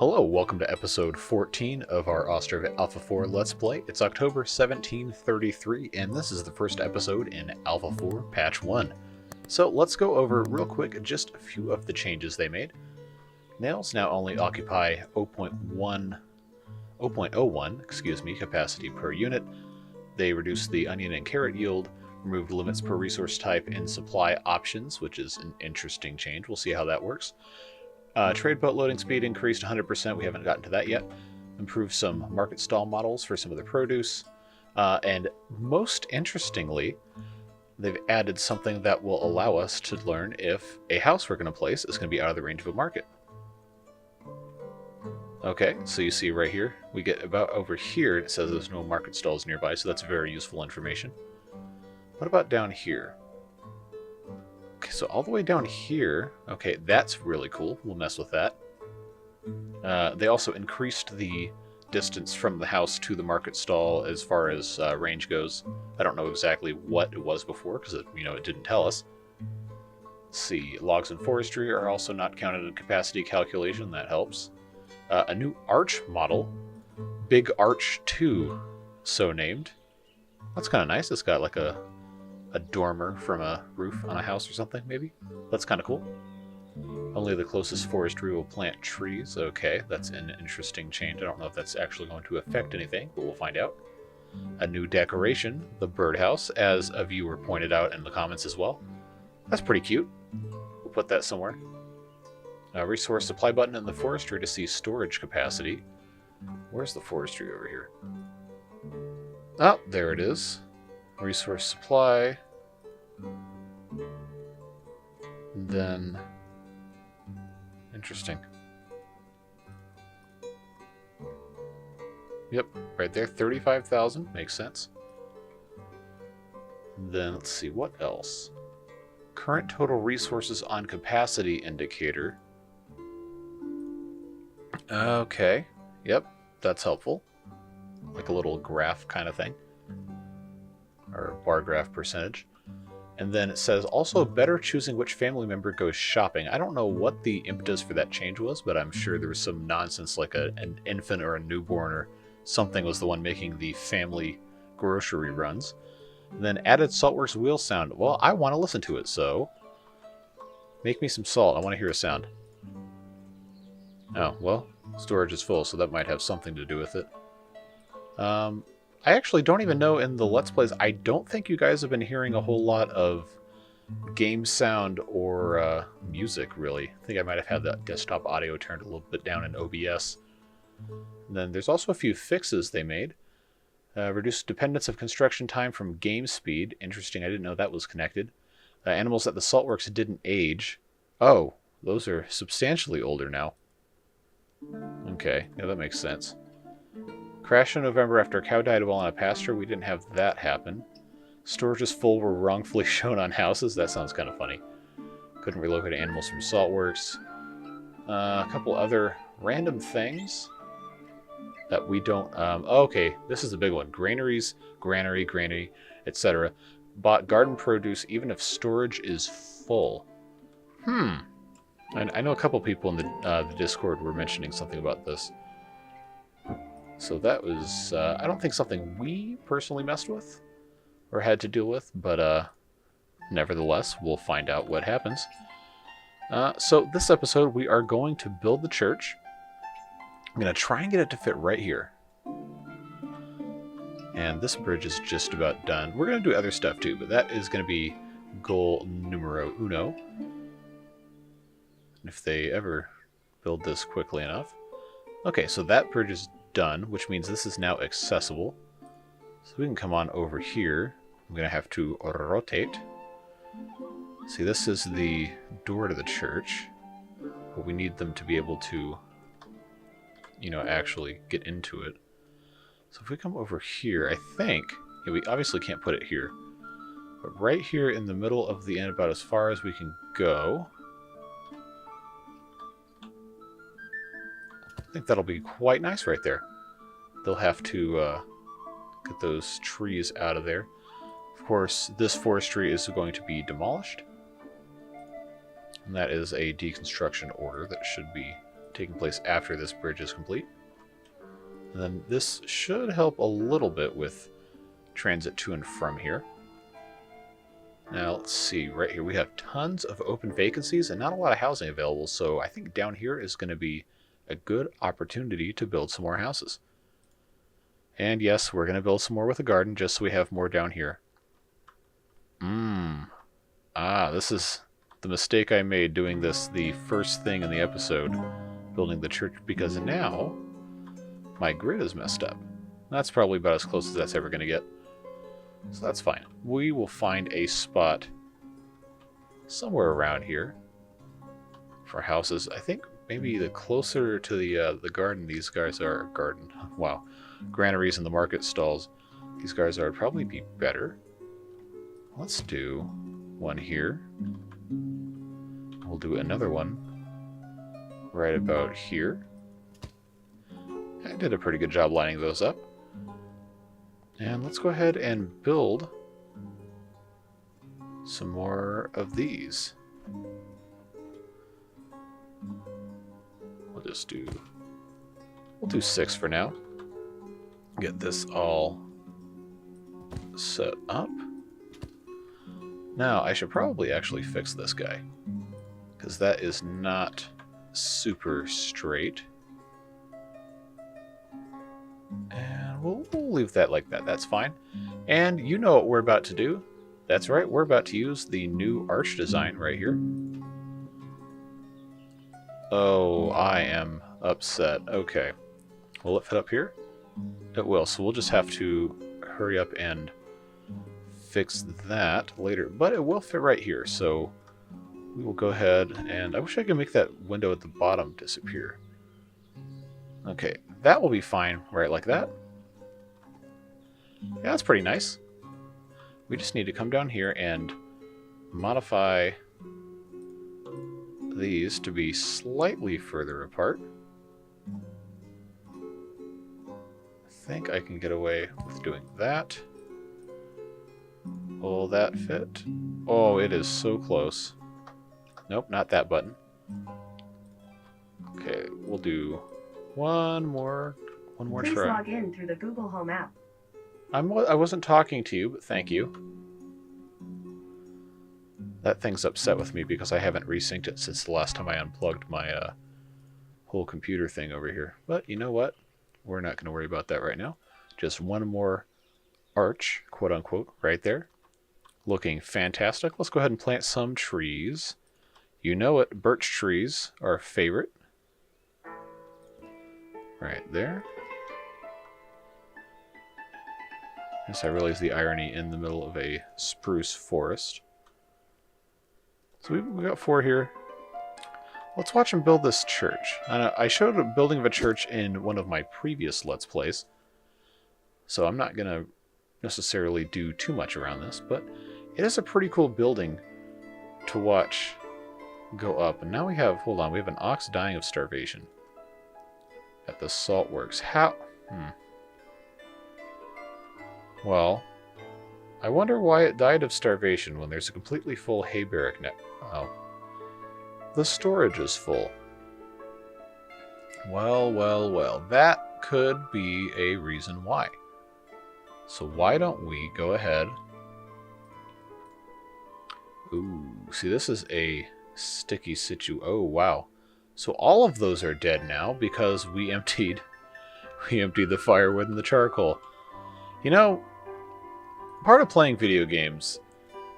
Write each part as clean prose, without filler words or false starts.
Hello, welcome to episode 14 of our Ostriv Alpha 4 Let's Play. It's October 1733, and this is the first episode in Alpha 4 Patch 1. So let's go over real quick just a few of the changes they made. Nails now only occupy 0.01 capacity per unit. They reduced the onion and carrot yield, removed limits per resource type and supply options, which is an interesting change. We'll see how that works. Trade boat loading speed increased 100%. We haven't gotten to that yet. Improved some market stall models for some of the produce. And most interestingly, they've added something that will allow us to learn if a house we're going to place is going to be out of the range of a market. Okay, so you see right here, we get about over here, and it says there's no market stalls nearby, so that's very useful information. What about down here? Okay, so all the way down here, okay, that's really cool. We'll mess with that. They also increased the distance from the house to the market stall as far as range goes. I don't know exactly what it was before because it didn't tell us. Let's see, logs and forestry are also not counted in capacity calculation. That helps. A new arch model, Big Arch 2, so named. That's kind of nice. It's got like a dormer from a roof on a house or something, maybe? That's kind of cool. Only the closest forestry will plant trees. Okay, that's an interesting change. I don't know if that's actually going to affect anything, but we'll find out. A new decoration, the birdhouse, as a viewer pointed out in the comments as well. That's pretty cute. We'll put that somewhere. A resource supply button in the forestry to see storage capacity. Where's the forestry over here? Oh, there it is. Resource supply. Then, interesting. Yep, right there, 35,000, makes sense. Then let's see, what else? Current total resources on capacity indicator. Okay, yep, that's helpful. Like a little graph kind of thing. Or bar graph percentage. And then it says also better choosing which family member goes shopping. I don't know what the impetus for that change was, but I'm sure there was some nonsense like an infant or a newborn or something was the one making the family grocery runs. And then added Saltworks wheel sound. Well, I want to listen to it, so make me some salt. I want to hear a sound. Oh, well, storage is full, so that might have something to do with it. I actually don't even know in the Let's Plays, I don't think you guys have been hearing a whole lot of game sound or music, really. I think I might have had that desktop audio turned a little bit down in OBS. And then there's also a few fixes they made. Reduced dependence of construction time from game speed. Interesting, I didn't know that was connected. Animals at the Saltworks didn't age. Oh, those are substantially older now. Okay, yeah, that makes sense. Crash in November after a cow died while on a pasture. We didn't have that happen. Storage is full were wrongfully shown on houses. That sounds kind of funny. Couldn't relocate animals from Saltworks. A couple other random things that we don't... okay, this is a big one. Granaries, granary, etc. Bought garden produce even if storage is full. And I know a couple people in the Discord were mentioning something about this. So that was, I don't think something we personally messed with or had to deal with, but nevertheless, we'll find out what happens. So this episode, we are going to build the church. I'm going to try and get it to fit right here. And this bridge is just about done. We're going to do other stuff too, but that is going to be goal numero uno. If they ever build this quickly enough. Okay, so that bridge is done, which means this is now accessible. So we can come on over here. I'm going to have to rotate. See, this is the door to the church. But we need them to be able to, actually get into it. So if we come over here, I think, yeah, we obviously can't put it here. But right here in the middle of the end, about as far as we can go. I think that'll be quite nice right there. They'll have to get those trees out of there. Of course, this forestry is going to be demolished. And that is a deconstruction order that should be taking place after this bridge is complete. And then this should help a little bit with transit to and from here. Now, let's see. Right here we have tons of open vacancies and not a lot of housing available, so I think down here is going to be a good opportunity to build some more houses. And yes, we're going to build some more with a garden just so we have more down here. This is the mistake I made doing this the first thing in the episode, building the church, because now my grid is messed up. That's probably about as close as that's ever going to get. So that's fine. We will find a spot somewhere around here for houses. I think maybe the closer to the garden these guys are, wow, granaries and the market stalls these guys are, would probably be better. Let's do one here. We'll do another one right about here. I did a pretty good job lining those up. And let's go ahead and build some more of these. We'll do 6 for now. Get this all set up. Now, I should probably actually fix this guy, because that is not super straight. And we'll leave that like that. That's fine. And you know what we're about to do. That's right, we're about to use the new arch design right here. Oh, I am upset. Okay. Will it fit up here? It will, so we'll just have to hurry up and fix that later. But it will fit right here, so we will go ahead and... I wish I could make that window at the bottom disappear. Okay, that will be fine right like that. Yeah, that's pretty nice. We just need to come down here and modify these to be slightly further apart. I think I can get away with doing that. Will that fit? Oh, it is so close. Nope, not that button. Okay, we'll do one more Please try. log in through the Google Home app. I wasn't talking to you, but thank you. That thing's upset with me because I haven't resynced it since the last time I unplugged my whole computer thing over here. But you know what? We're not going to worry about that right now. Just one more arch, quote unquote, right there. Looking fantastic. Let's go ahead and plant some trees. You know it, birch trees are a favorite. Right there. Yes, I realize the irony in the middle of a spruce forest. So we got 4 here. Let's watch him build this church. I showed a building of a church in one of my previous Let's Plays, so I'm not going to necessarily do too much around this, but it is a pretty cool building to watch go up. And now we have, hold on, we have an ox dying of starvation at the salt works. How? Well, I wonder why it died of starvation when there's a completely full hay barrack net. Oh. The storage is full. Well, well, well. That could be a reason why. So why don't we go ahead... Ooh, see, this is a sticky Oh, wow. So all of those are dead now because we emptied the firewood and the charcoal. You know, part of playing video games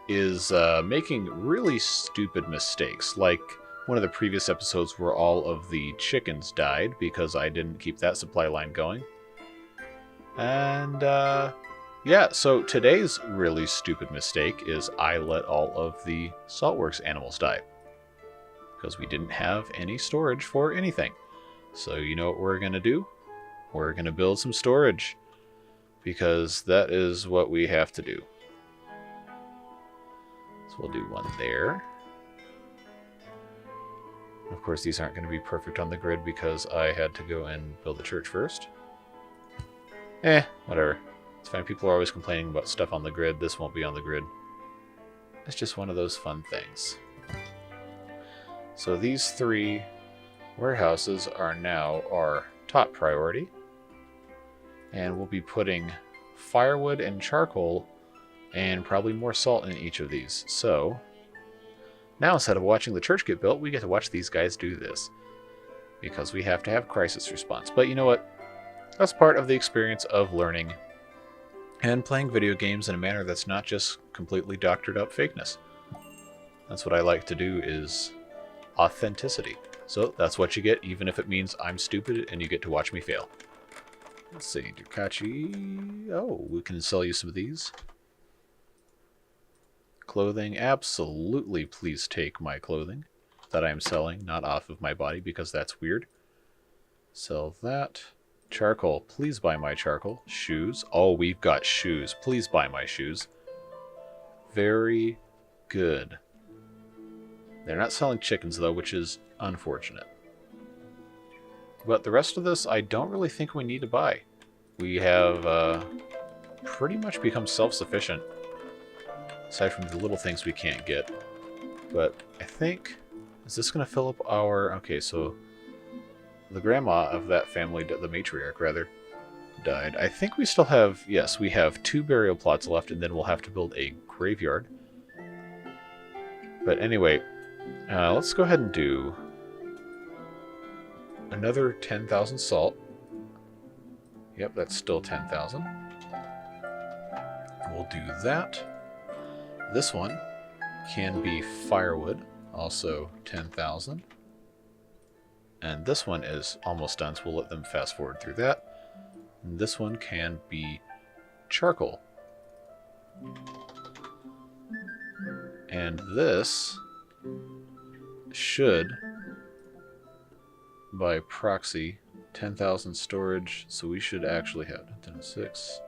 is making really stupid mistakes, like one of the previous episodes where all of the chickens died because I didn't keep that supply line going. And yeah, so today's really stupid mistake is I let all of the saltworks animals die because we didn't have any storage for anything. So you know what we're going to do? We're going to build some storage because that is what we have to do. So we'll do one there. Of course, these aren't going to be perfect on the grid because I had to go and build the church first. Whatever. It's fine. People are always complaining about stuff on the grid. This won't be on the grid. It's just one of those fun things. So these 3 Warehouses are now our top priority. And we'll be putting firewood and charcoal and probably more salt in each of these. So now instead of watching the church get built, we get to watch these guys do this. Because we have to have crisis response. But you know what? That's part of the experience of learning and playing video games in a manner that's not just completely doctored up fakeness. That's what I like to do, is authenticity. So that's what you get, even if it means I'm stupid and you get to watch me fail. Let's see, Dukachi. Oh, we can sell you some of these. Clothing, absolutely please take my clothing that I'm selling, not off of my body, because that's weird. Sell that. Charcoal, please buy my charcoal. Shoes, oh, we've got shoes. Please buy my shoes. Very good. They're not selling chickens, though, which is unfortunate. But the rest of this, I don't really think we need to buy. We have pretty much become self-sufficient, aside from the little things we can't get. But I think... Is this going to fill up our... Okay, so the grandma of that family, the matriarch rather, died. I think we still have... Yes, we have 2 burial plots left, and then we'll have to build a graveyard. But anyway, let's go ahead and do another 10,000 salt. Yep, that's still 10,000. We'll do that. This one can be firewood. Also 10,000. And this one is almost done, so we'll let them fast forward through that. And this one can be charcoal. And this should, by proxy, 10,000 storage, so we should actually have 10,6.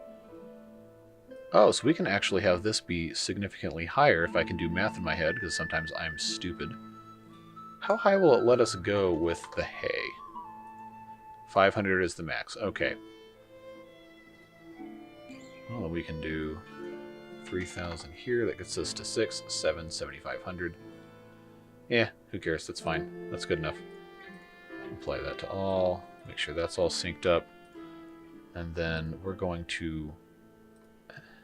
Oh, so we can actually have this be significantly higher if I can do math in my head, because sometimes I'm stupid. How high will it let us go with the hay? 500 is the max. Okay. Well, we can do 3,000 here. That gets us to 6, 7, 7,500. Yeah, who cares? That's fine. That's good enough. Apply that to all. Make sure that's all synced up. And then we're going to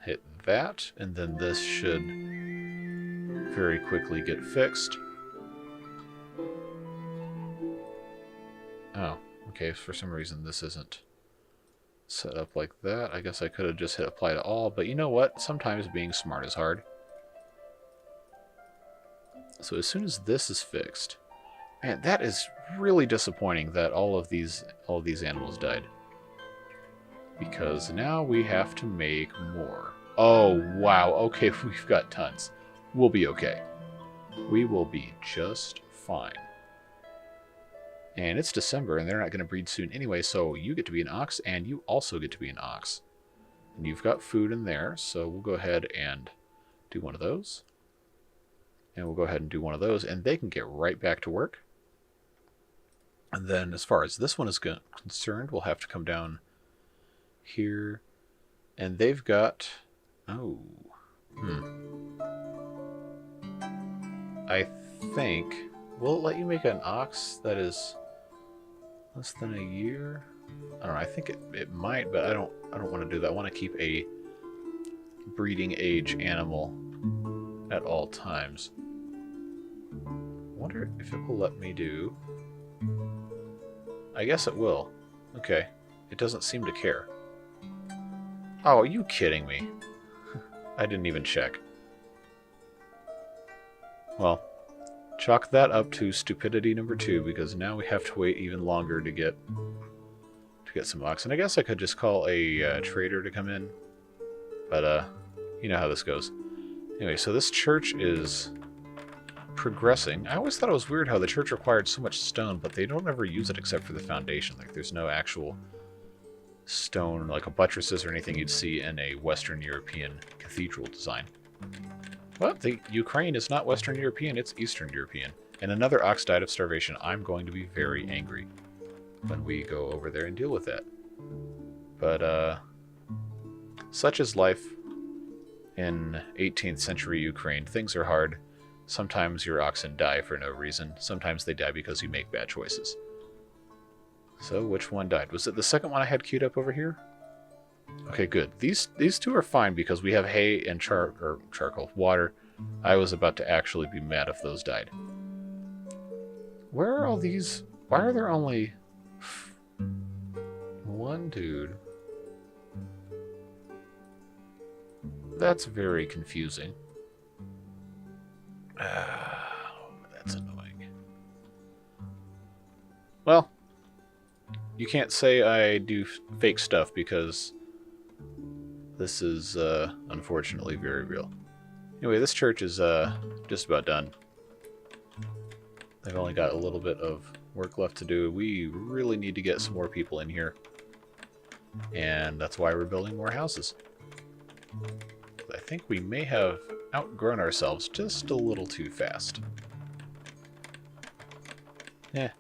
hit that, and then this should very quickly get fixed. Oh, okay, for some reason this isn't set up like that. I guess I could have just hit apply to all, but you know what? Sometimes being smart is hard. So as soon as this is fixed, man, that is really disappointing that all of these animals died. Because now we have to make more. Oh, wow. Okay, we've got tons. We'll be okay. We will be just fine. And it's December, and they're not going to breed soon anyway, so you get to be an ox, and you also get to be an ox. And you've got food in there, so we'll go ahead and do one of those. And we'll go ahead and do one of those, and they can get right back to work. And then as far as this one is concerned, we'll have to come down here, and they've got, I think, will it let you make an ox that is less than a year? I don't know, I think it might, but I don't want to do that. I want to keep a breeding age animal at all times. I wonder if it will let me do, I guess it will. Okay, it doesn't seem to care. Oh, are you kidding me? I didn't even check. Well, chalk that up to stupidity number 2, because now we have to wait even longer to get some oxen. I guess I could just call a trader to come in, but you know how this goes. Anyway, so this church is progressing. I always thought it was weird how the church required so much stone, but they don't ever use it except for the foundation. Like, there's no actual stone, like a buttresses or anything you'd see in a Western European cathedral design. Well, the Ukraine is not Western European, it's Eastern European. And another ox died of starvation. I'm going to be very angry when we go over there and deal with that. But, such is life in 18th century Ukraine. Things are hard. Sometimes your oxen die for no reason. Sometimes they die because you make bad choices. So which one died? Was it the second one I had queued up over here? Okay, good. These two are fine because we have hay and charcoal, water. I was about to actually be mad if those died. Where are all these? Why are there only one dude? That's very confusing. That's annoying. Well, you can't say I do fake stuff because this is unfortunately very real. Anyway, this church is just about done. They've only got a little bit of work left to do. We really need to get some more people in here. And that's why we're building more houses. I think we may have outgrown ourselves just a little too fast. Yeah,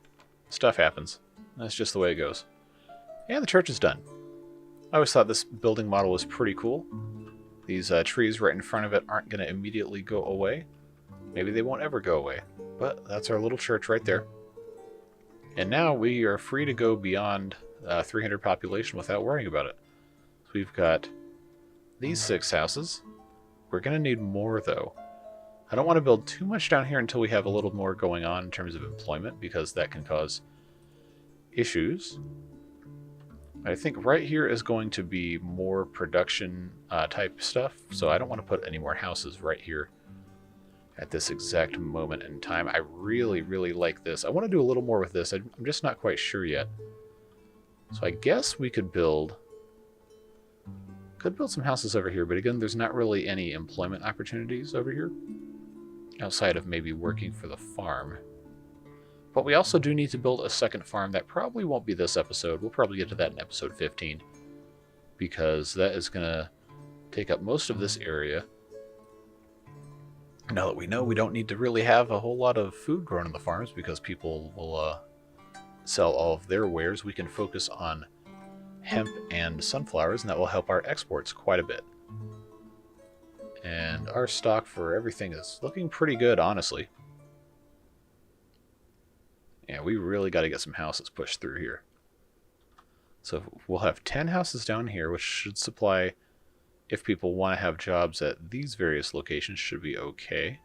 stuff happens. That's just the way it goes. And the church is done. I always thought this building model was pretty cool. These trees right in front of it aren't going to immediately go away. Maybe they won't ever go away. But that's our little church right there. And now we are free to go beyond 300 population without worrying about it. So we've got these 6 houses. We're going to need more, though. I don't want to build too much down here until we have a little more going on in terms of employment, because that can cause issues. I think right here is going to be more production type stuff, so I don't want to put any more houses right here at this exact moment in time. I really, really like this. I want to do a little more with this. I'm just not quite sure yet. So I guess we could build some houses over here, but again, there's not really any employment opportunities over here outside of maybe working for the farm. But we also do need to build a second farm. That probably won't be this episode. We'll probably get to that in episode 15, because that is going to take up most of this area. Now that we know we don't need to really have a whole lot of food grown in the farms because people will sell all of their wares, we can focus on hemp and sunflowers, and that will help our exports quite a bit. And our stock for everything is looking pretty good, honestly. Yeah, we really got to get some houses pushed through here. So we'll have 10 houses down here, which should supply, if people want to have jobs at these various locations, should be okay.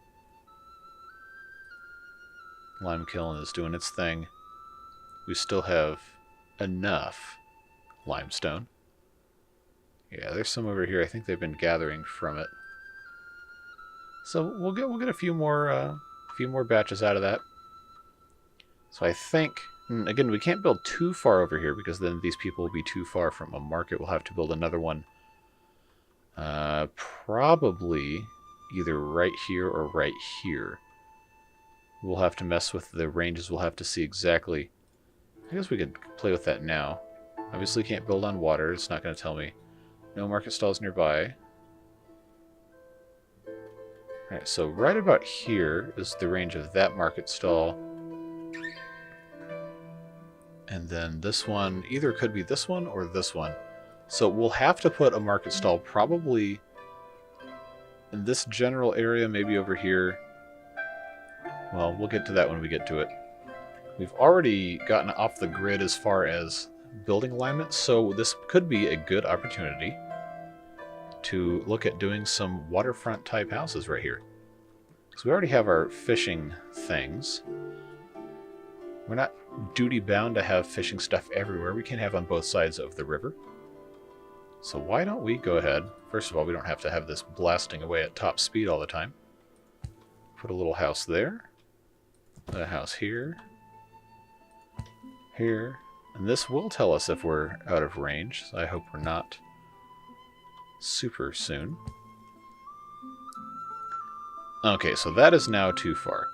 Lime kiln is doing its thing. We still have enough limestone. Yeah, there's some over here. I think they've been gathering from it. So we'll get a few more batches out of that. So I think, again, we can't build too far over here because then these people will be too far from a market. We'll have to build another one. Probably either right here or right here. We'll have to mess with the ranges. We'll have to see exactly. I guess we could play with that now. Obviously can't build on water. It's not going to tell me. No market stalls nearby. Alright, so right about here is the range of that market stall. And then this one either could be this one or this one. So we'll have to put a market stall probably in this general area, maybe over here. Well, we'll get to that when we get to it. We've already gotten off the grid as far as building alignment, so this could be a good opportunity to look at doing some waterfront type houses right here. Because we already have our fishing things. We're not duty bound to have fishing stuff everywhere. We can have on both sides of the river. So why don't we go ahead. First of all, we don't have to have this blasting away at top speed all the time. Put a little house there. A house here. Here. And this will tell us if we're out of range. So I hope we're not super soon. Okay, so that is now too far.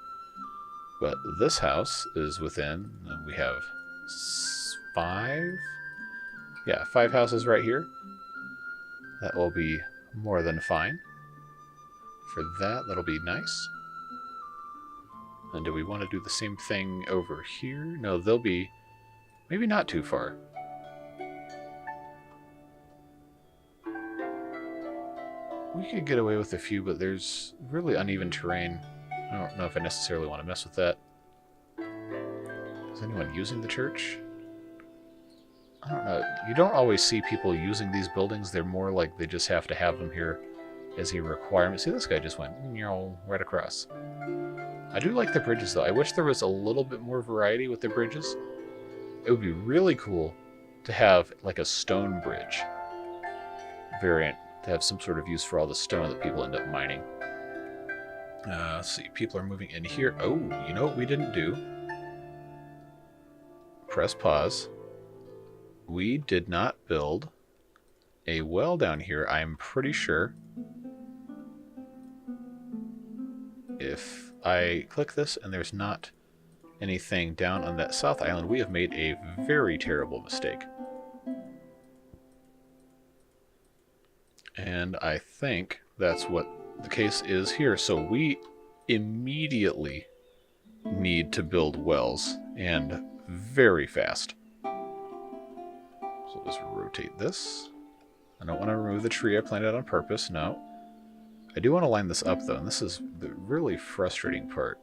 But this house is within, we have 5? Yeah, 5 houses right here. That will be more than fine. For that, that'll be nice. And do we want to do the same thing over here? No, they'll be maybe not too far. We could get away with a few, but there's really uneven terrain. I don't know if I necessarily want to mess with that. Is anyone using the church? I don't know. You don't always see people using these buildings. They're more like they just have to have them here as a requirement. See, this guy just went right across. I do like the bridges, though. I wish there was a little bit more variety with the bridges. It would be really cool to have like a stone bridge variant, to have some sort of use for all the stone that people end up mining. Let's see, people are moving in here. Oh, you know what we didn't do? Press pause. We did not build a well down here, I'm pretty sure. If I click this and there's not anything down on that south island, we have made a very terrible mistake. And I think that's what the case is here. So we immediately need to build wells, and very fast. So let's rotate this. I don't want to remove the tree I planted on purpose, no. I do want to line this up though, and this is the really frustrating part.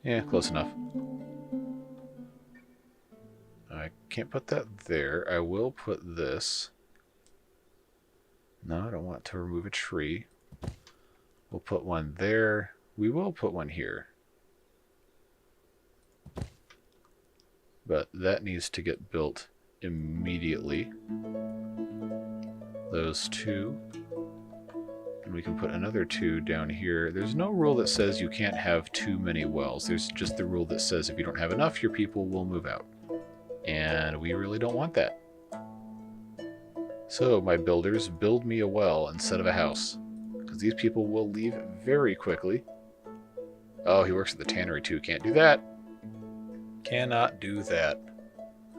Yeah, close enough. I can't put that there. I will put this. No, I don't want to remove a tree. We'll put one there. We will put one here. But that needs to get built immediately. Those two. And we can put another two down here. There's no rule that says you can't have too many wells. There's just the rule that says if you don't have enough, your people will move out. And we really don't want that. So, my builders, build me a well instead of a house. Because these people will leave very quickly. Oh, he works at the tannery too. Can't do that. Cannot do that.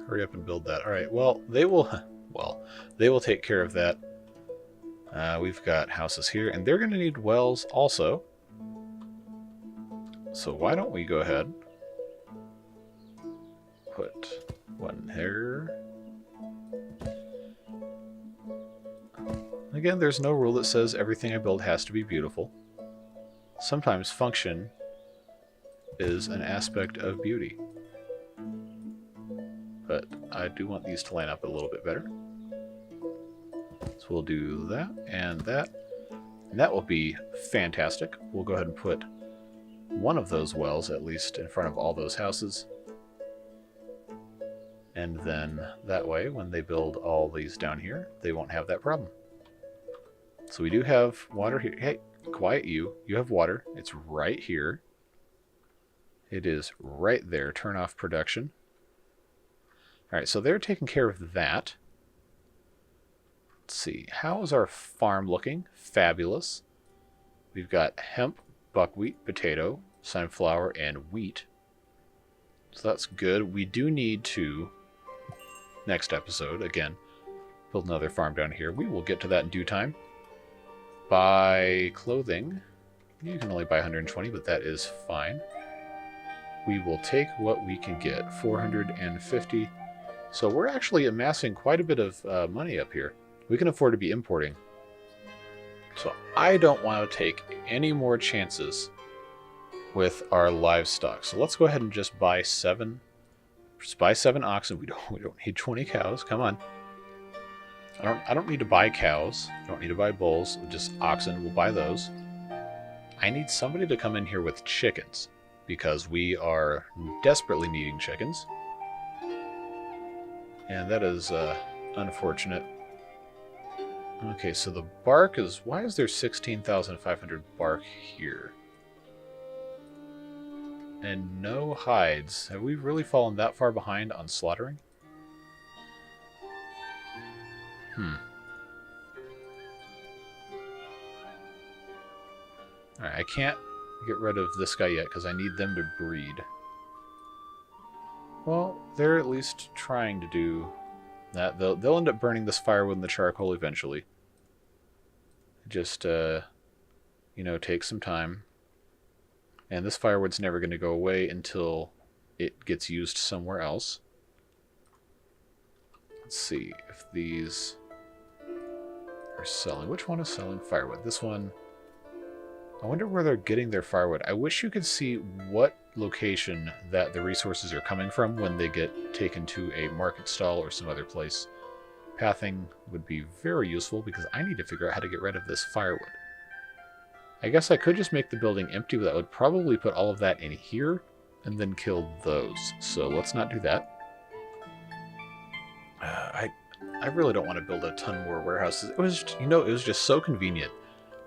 Hurry up and build that. Alright, well, they will take care of that. We've got houses here, and they're going to need wells also. So why don't we go ahead, put one here. Again, there's no rule that says everything I build has to be beautiful. Sometimes function is an aspect of beauty. But I do want these to line up a little bit better. So we'll do that and that. And that will be fantastic. We'll go ahead and put one of those wells at least in front of all those houses. And then that way, when they build all these down here, they won't have that problem. So we do have water here. Hey, quiet you. You have water. It's right here. It is right there. Turn off production. All right, so they're taking care of that. Let's see. How is our farm looking? Fabulous. We've got hemp, buckwheat, potato, sunflower, and wheat. So that's good. We do need to, next episode, again, build another farm down here. We will get to that in due time. Buy clothing. You can only buy 120, but that is fine. We will take what we can get, 450. So we're actually amassing quite a bit of money up here. We can afford to be importing. So I don't want to take any more chances with our livestock. So let's go ahead and just buy 7. Just buy 7 oxen. We don't need 20 cows. Come on. I don't need to buy cows. I don't need to buy bulls. Just oxen. We'll buy those. I need somebody to come in here with chickens because we are desperately needing chickens. And that is unfortunate. Okay, so the bark is... Why is there 16,500 bark here? And no hides. Have we really fallen that far behind on slaughtering? Alright, I can't get rid of this guy yet because I need them to breed. Well, they're at least trying to do that. They'll end up burning this firewood and the charcoal eventually. Just, take some time. And this firewood's never going to go away until it gets used somewhere else. Let's see if these are selling. Which one is selling firewood? This one. I wonder where they're getting their firewood. I wish you could see what location that the resources are coming from when they get taken to a market stall or some other place. Pathing would be very useful because I need to figure out how to get rid of this firewood. I guess I could just make the building empty, but that would probably put all of that in here and then kill those. So let's not do that. I really don't want to build a ton more warehouses. It was, it was just so convenient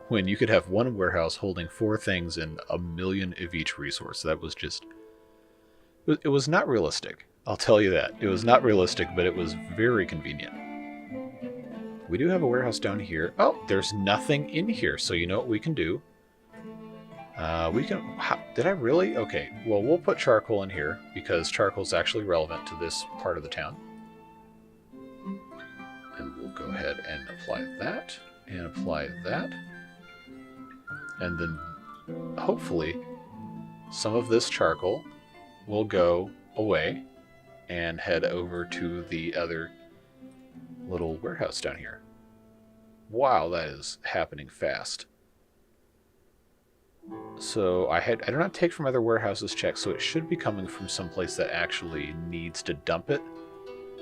when you could have one warehouse holding 4 things and 1 million of each resource. That was just, it was not realistic. I'll tell you that. It was not realistic, but it was very convenient. We do have a warehouse down here. Oh, there's nothing in here. So you know what we can do? We can... did I really? Okay, well, we'll put charcoal in here because charcoal is actually relevant to this part of the town. And we'll go ahead and apply that, and apply that. And then, hopefully, some of this charcoal will go away and head over to the other little warehouse down here. Wow, that is happening fast. So I do not take from other warehouses check, so it should be coming from someplace that actually needs to dump it,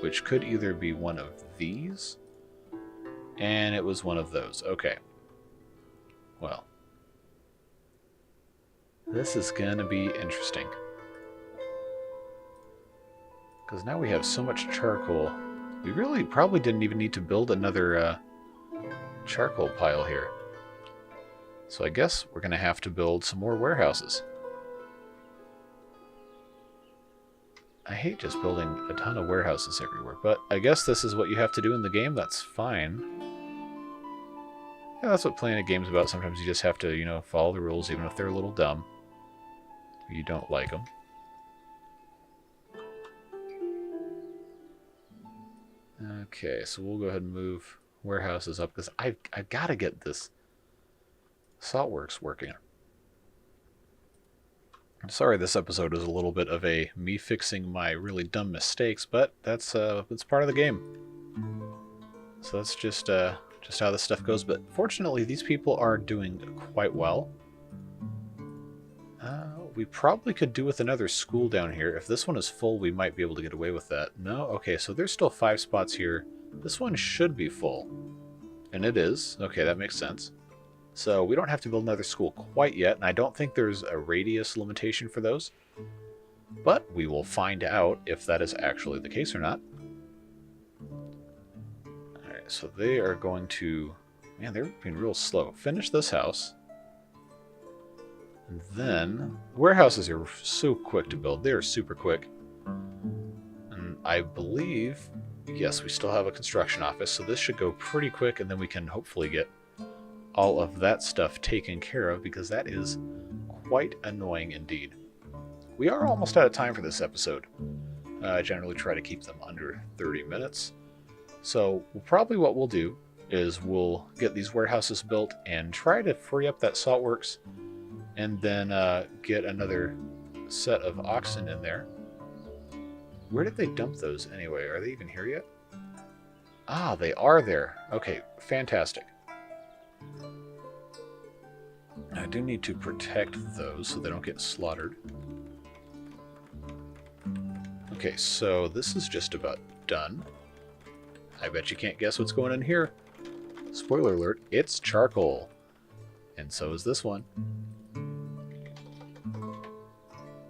which could either be one of these, and it was one of those. Okay. Well, this is gonna be interesting. Because now we have so much charcoal. We really probably didn't even need to build another charcoal pile here. So I guess we're going to have to build some more warehouses. I hate just building a ton of warehouses everywhere, but I guess this is what you have to do in the game. That's fine. Yeah, that's what playing a game's about. Sometimes you just have to, follow the rules, even if they're a little dumb. You don't like them. Okay, so we'll go ahead and move warehouses up because I've got to get this saltworks working. I'm sorry this episode is a little bit of me fixing my really dumb mistakes, but that's part of the game. So that's just how this stuff goes. But fortunately, these people are doing quite well. We probably could do with another school down here. If this one is full, we might be able to get away with that. No? Okay, so there's still 5 spots here. This one should be full. And it is. Okay, that makes sense. So we don't have to build another school quite yet, and I don't think there's a radius limitation for those. But we will find out if that is actually the case or not. Alright, so they are going to... Man, they're being real slow. Finish this house. And then, warehouses are so quick to build. They are super quick. And I believe, yes, we still have a construction office, so this should go pretty quick, and then we can hopefully get all of that stuff taken care of, because that is quite annoying indeed. We are almost out of time for this episode. I generally try to keep them under 30 minutes. So probably what we'll do is we'll get these warehouses built and try to free up that saltworks, and then get another set of oxen in there. Where did they dump those anyway? Are they even here yet? Ah, they are there. Okay, fantastic. I do need to protect those so they don't get slaughtered. Okay, so this is just about done. I bet you can't guess what's going on here. Spoiler alert, it's charcoal. And so is this one.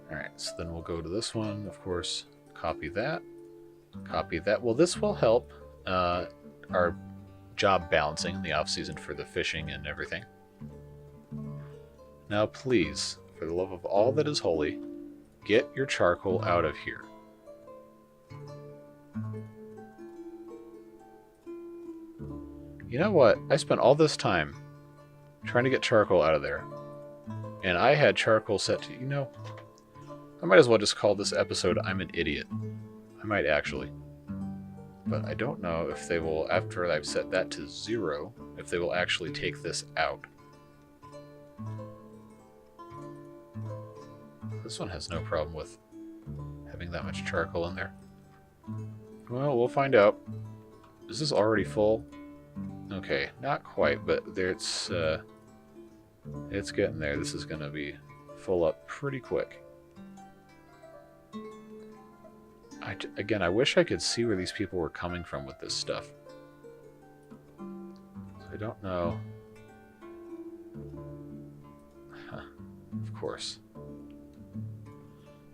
Alright, so then we'll go to this one, of course, copy that. Copy that. Well, this will help our job balancing in the off-season for the fishing and everything. Now please, for the love of all that is holy, get your charcoal out of here. You know what? I spent all this time trying to get charcoal out of there, and I had charcoal set to, I might as well just call this episode I'm an Idiot. I might actually. But I don't know if they will, after I've set that to 0, if they will actually take this out. This one has no problem with having that much charcoal in there. Well, we'll find out. Is this already full? Okay, not quite, but it's getting there. This is going to be full up pretty quick. Again, I wish I could see where these people were coming from with this stuff. So I don't know. Huh. Of course.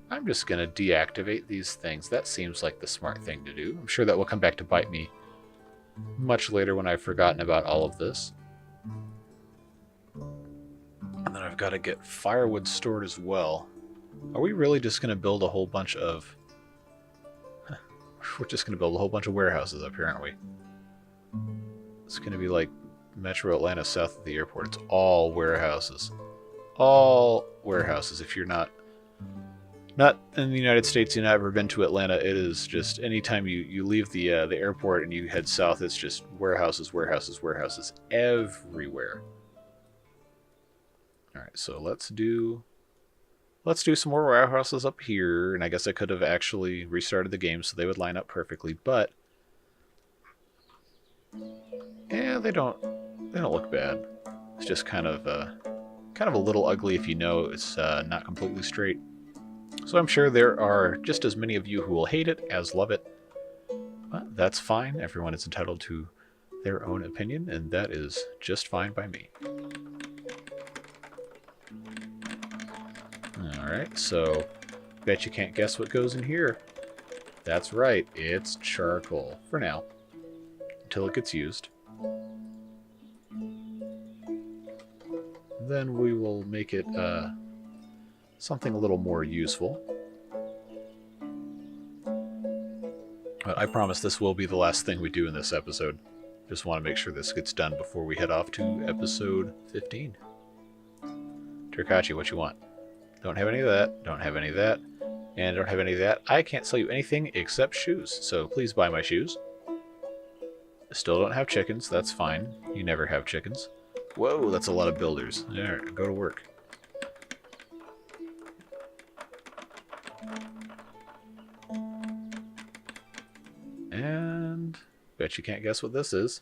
I'm just going to deactivate these things. That seems like the smart thing to do. I'm sure that will come back to bite me much later when I've forgotten about all of this. And then I've got to get firewood stored as well. Are we really just going to build a whole bunch of... We're just going to build a whole bunch of warehouses up here, aren't we? It's going to be like Metro Atlanta south of the airport. It's all warehouses. All warehouses. If you're not in the United States, you've never been to Atlanta, it is just anytime you leave the airport and you head south, it's just warehouses, warehouses, warehouses everywhere. All right, so let's do some more warehouses up here, and I guess I could have actually restarted the game so they would line up perfectly, but yeah, they don't look bad. It's just kind of a little ugly if you know it's not completely straight. So I'm sure there are just as many of you who will hate it as love it. But that's fine. Everyone is entitled to their own opinion, and that is just fine by me. Alright, so bet you can't guess what goes in here. That's right, it's charcoal. For now. Until it gets used. Then we will make it something a little more useful. But I promise this will be the last thing we do in this episode. Just want to make sure this gets done before we head off to episode 15. Turkachi, what you want? Don't have any of that, don't have any of that, and don't have any of that. I can't sell you anything except shoes, so please buy my shoes. Still don't have chickens, that's fine. You never have chickens. Whoa, that's a lot of builders. Alright, go to work. And bet you can't guess what this is.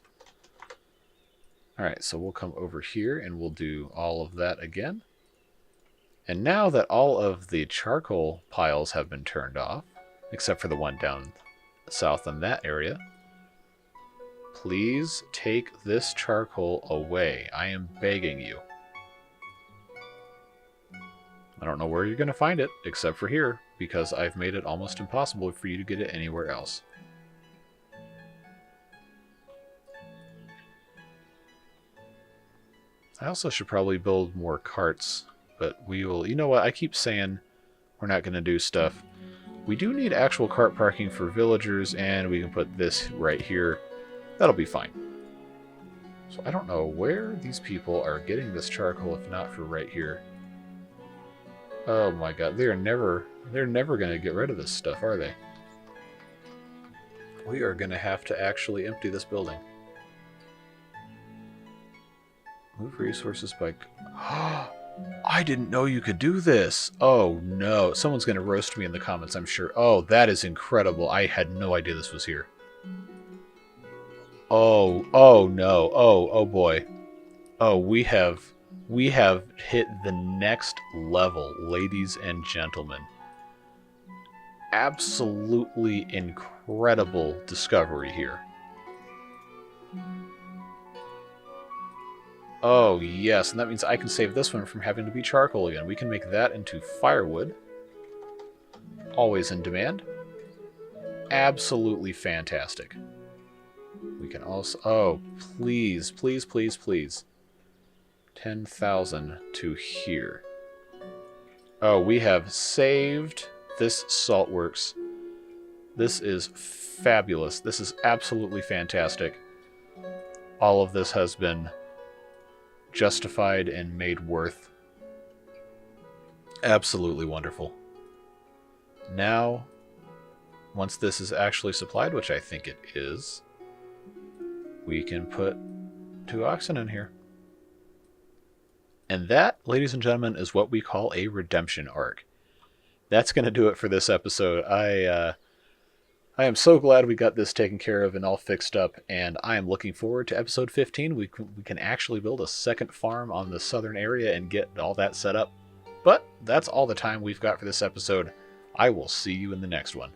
Alright, so we'll come over here and we'll do all of that again. And now that all of the charcoal piles have been turned off, except for the one down south in that area, please take this charcoal away. I am begging you. I don't know where you're going to find it, except for here, because I've made it almost impossible for you to get it anywhere else. I also should probably build more carts, but we will... You know what? I keep saying we're not going to do stuff. We do need actual cart parking for villagers, and we can put this right here. That'll be fine. So I don't know where these people are getting this charcoal, if not for right here. Oh my god, they're never going to get rid of this stuff, are they? We are going to have to actually empty this building. Move resources by... I didn't know you could do this. Oh no, someone's going to roast me in the comments, I'm sure. Oh, that is incredible. I had no idea this was here. Oh no. Oh boy. Oh, we have hit the next level, ladies and gentlemen. Absolutely incredible discovery here. Oh, yes, and that means I can save this one from having to be charcoal again. We can make that into firewood. Always in demand. Absolutely fantastic. We can also... Oh, please, please, please, please. 10,000 to here. Oh, we have saved this saltworks. This is fabulous. This is absolutely fantastic. All of this has been justified and made worth. Absolutely wonderful. Now, once this is actually supplied, which I think it is, we can put 2 oxen in here. And that, ladies and gentlemen, is what we call a redemption arc. That's going to do it for this episode. I am so glad we got this taken care of and all fixed up, and I am looking forward to episode 15. We can actually build a second farm on the southern area and get all that set up. But that's all the time we've got for this episode. I will see you in the next one.